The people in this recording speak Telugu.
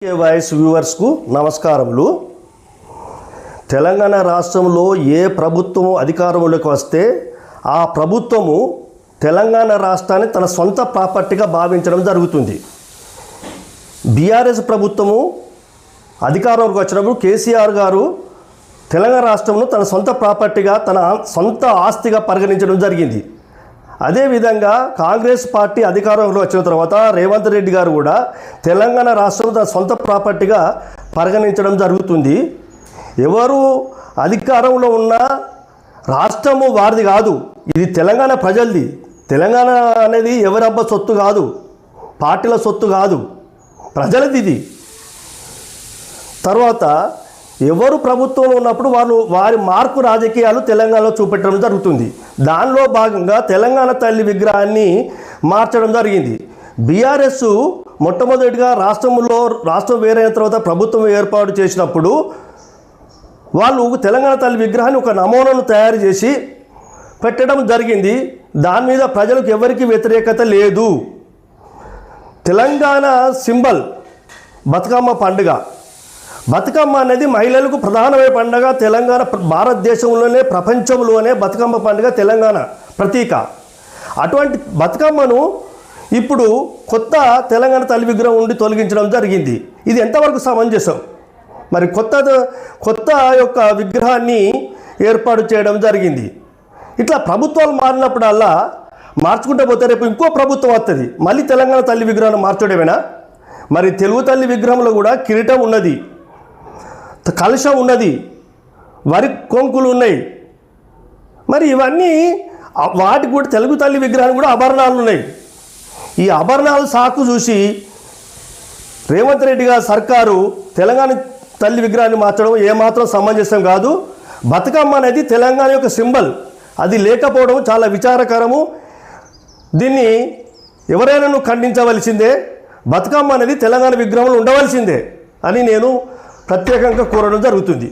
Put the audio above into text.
వాయిస్ వ్యూవర్స్కు నమస్కారములు. తెలంగాణ రాష్ట్రంలో ఏ ప్రభుత్వము అధికారంలోకి వస్తే ఆ ప్రభుత్వము తెలంగాణ రాష్ట్రాన్ని తన సొంత ప్రాపర్టీగా భావించడం జరుగుతుంది. బీఆర్ఎస్ ప్రభుత్వము అధికారంలోకి వచ్చినప్పుడు కేసీఆర్ గారు తెలంగాణ రాష్ట్రంను తన సొంత ప్రాపర్టీగా తన సొంత ఆస్తిగా పరిగణించడం జరిగింది. అదేవిధంగా కాంగ్రెస్ పార్టీ అధికారంలో వచ్చిన తర్వాత రేవంత్ రెడ్డి గారు కూడా తెలంగాణ రాష్ట్రం తన సొంత ప్రాపర్టీగా పరిగణించడం జరుగుతుంది. ఎవరు అధికారంలో ఉన్న రాష్ట్రము వారిది కాదు, ఇది తెలంగాణ ప్రజలది. తెలంగాణ అనేది ఎవరబ్బ సొత్తు కాదు, పార్టీల సొత్తు కాదు, ప్రజలది ఇది. తర్వాత ఎవరు ప్రభుత్వంలో ఉన్నప్పుడు వారి మార్పు రాజకీయాలు తెలంగాణలో చూపెట్టడం జరుగుతుంది. దానిలో భాగంగా తెలంగాణ తల్లి విగ్రహాన్ని మార్చడం జరిగింది. బీఆర్ఎస్ మొట్టమొదటిగా రాష్ట్రం వేరైన తర్వాత ప్రభుత్వం ఏర్పాటు చేసినప్పుడు వాళ్ళు తెలంగాణ తల్లి విగ్రహాన్ని ఒక నమూనాను తయారు చేసి పెట్టడం జరిగింది. దాని మీద ప్రజలకు ఎవరికి వ్యతిరేకత లేదు. తెలంగాణ సింబల్ బతుకమ్మ పండుగ. బతుకమ్మ అనేది మహిళలకు ప్రధానమైన పండుగ. తెలంగాణ భారతదేశంలోనే ప్రపంచంలోనే బతుకమ్మ పండుగ తెలంగాణ ప్రతీక. అటువంటి బతుకమ్మను ఇప్పుడు కొత్త తెలంగాణ తల్లి విగ్రహం ఉండి తొలగించడం జరిగింది. ఇది ఎంతవరకు సమంజసం? మరి కొత్త యొక్క విగ్రహాన్ని ఏర్పాటు చేయడం జరిగింది. ఇట్లా ప్రభుత్వాలు మారినప్పుడల్లా మార్చుకుంటూ పోతే రేపు ఇంకో ప్రభుత్వం వస్తుంది, మళ్ళీ తెలంగాణ తల్లి విగ్రహాన్ని మార్చడమేనా? మరి తెలుగు తల్లి విగ్రహంలో కూడా కిరీటం ఉన్నది, కలశం ఉన్నది, వరి కొంకులు ఉన్నాయి. మరి ఇవన్నీ వాటికి కూడా తెలుగు తల్లి విగ్రహానికి కూడా ఆభరణాలు ఉన్నాయి. ఈ ఆభరణాలు సాకు చూసి రేవంత్ రెడ్డి గారి సర్కారు తెలంగాణ తల్లి విగ్రహాన్ని మార్చడం ఏమాత్రం సమంజసం కాదు. బతుకమ్మ అనేది తెలంగాణ యొక్క సింబల్, అది లేకపోవడం చాలా విచారకరము. దీన్ని ఎవరైనా ఖండించవలసిందే. బతుకమ్మ అనేది తెలంగాణ విగ్రహంలో ఉండవలసిందే అని నేను ప్రత్యేకంగా కోరడం జరుగుతుంది.